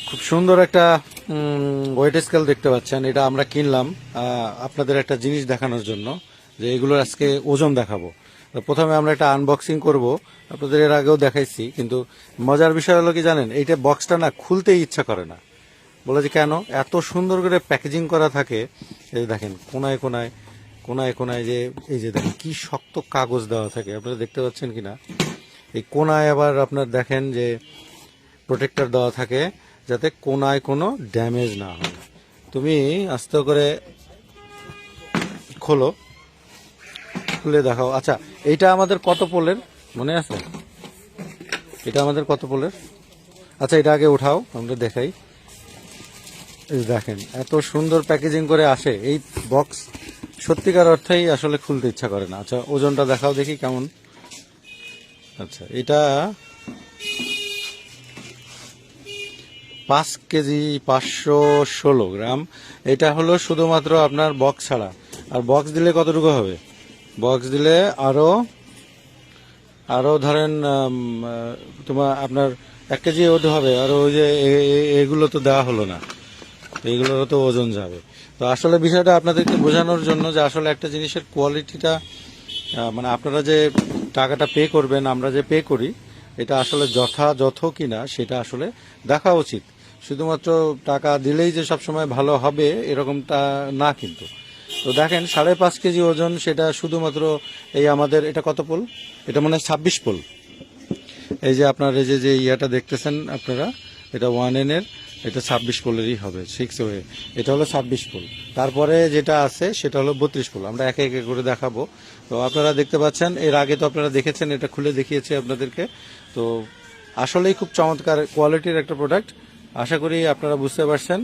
খুব সুন্দর একটা ওয়েট স্কেল দেখতে পাচ্ছেন। এটা আমরা কিনলাম আপনাদের একটা জিনিস দেখানোর জন্য, যে এগুলোর আজকে ওজন দেখাবো। তো প্রথমে আমরা একটা আনবক্সিং করব, আপনাদের এর আগেও দেখাইছি, কিন্তু মজার বিষয় হলো কি জানেন, এইটা বক্সটা না খুলতেই ইচ্ছা করে না। বলে যে কেন, এত সুন্দর করে প্যাকেজিং করা থাকে। এই দেখেন কোনায় কোনায় কোনায় কোনায় যে এই যে দেখেন কি শক্ত কাগজ দেওয়া থাকে, আপনারা দেখতে পাচ্ছেন কিনা। এই কোনায় আবার আপনার দেখেন যে প্রোটেক্টর দেওয়া থাকে, যাতে কোনায় কোনো ড্যামেজ না হয়। তুমি আস্তে করে খোলো, খুলে দেখাও। আচ্ছা, এইটা আমাদের কত পোলের মনে আছে? এটা আমাদের কত পোলের? আচ্ছা, এটা আগে উঠাও, আমরা দেখাই। এই দেখেন এত সুন্দর প্যাকেজিং করে আসে এই বক্স, সত্যিকার অর্থেই আসলে খুলতে ইচ্ছা করে না। আচ্ছা, ওজনটা দেখাও দেখি কেমন। আচ্ছা, এটা 5 কেজি 516 গ্রাম। এটা হলো শুধুমাত্র আপনার বক্স ছাড়া। আর বক্স দিলে কতটুকু হবে? বক্স দিলে আরো আরো ধরেন তোমার আপনার 1 কেজি ওটা হবে। আর ওই যে এগুলো তো দেওয়া হলো না, এইগুলোরও তো ওজন যাবে। তো আসলে বিষয়টা আপনাদেরকে বোঝানোর জন্য যে আসলে একটা জিনিসের কোয়ালিটিটা, মানে আপনারা যে টাকাটা পে করবেন, আমরা যে পে করি, এটা আসলে যথাযথ কিনা সেটা আসলে দেখা উচিত। শুধুমাত্র টাকা দিলেই যে সবসময় ভালো হবে এরকমটা না কিন্তু। তো দেখেন 5.5 কেজি ওজন, সেটা শুধুমাত্র এই আমাদের এটা কত পোল? এটা মনে হয় 26 পোল। এই যে আপনার এই যে ইয়াটা দেখতেছেন আপনারা, এটা 1N এর, এটা 26 পোলেরই হবে, 6 ওয়ে। এটা হলো 26 পোল। তারপরে যেটা আছে সেটা হলো 32 পোল। আমরা একে একে করে দেখাবো। তো আপনারা দেখতে পাচ্ছেন, এর আগে তো আপনারা দেখেছেন, এটা খুলে দেখিয়েছি আপনাদেরকে। তো আসলেই খুব চমৎকার কোয়ালিটির একটা প্রোডাক্ট। আশা করি আপনারা বুঝতে পারছেন।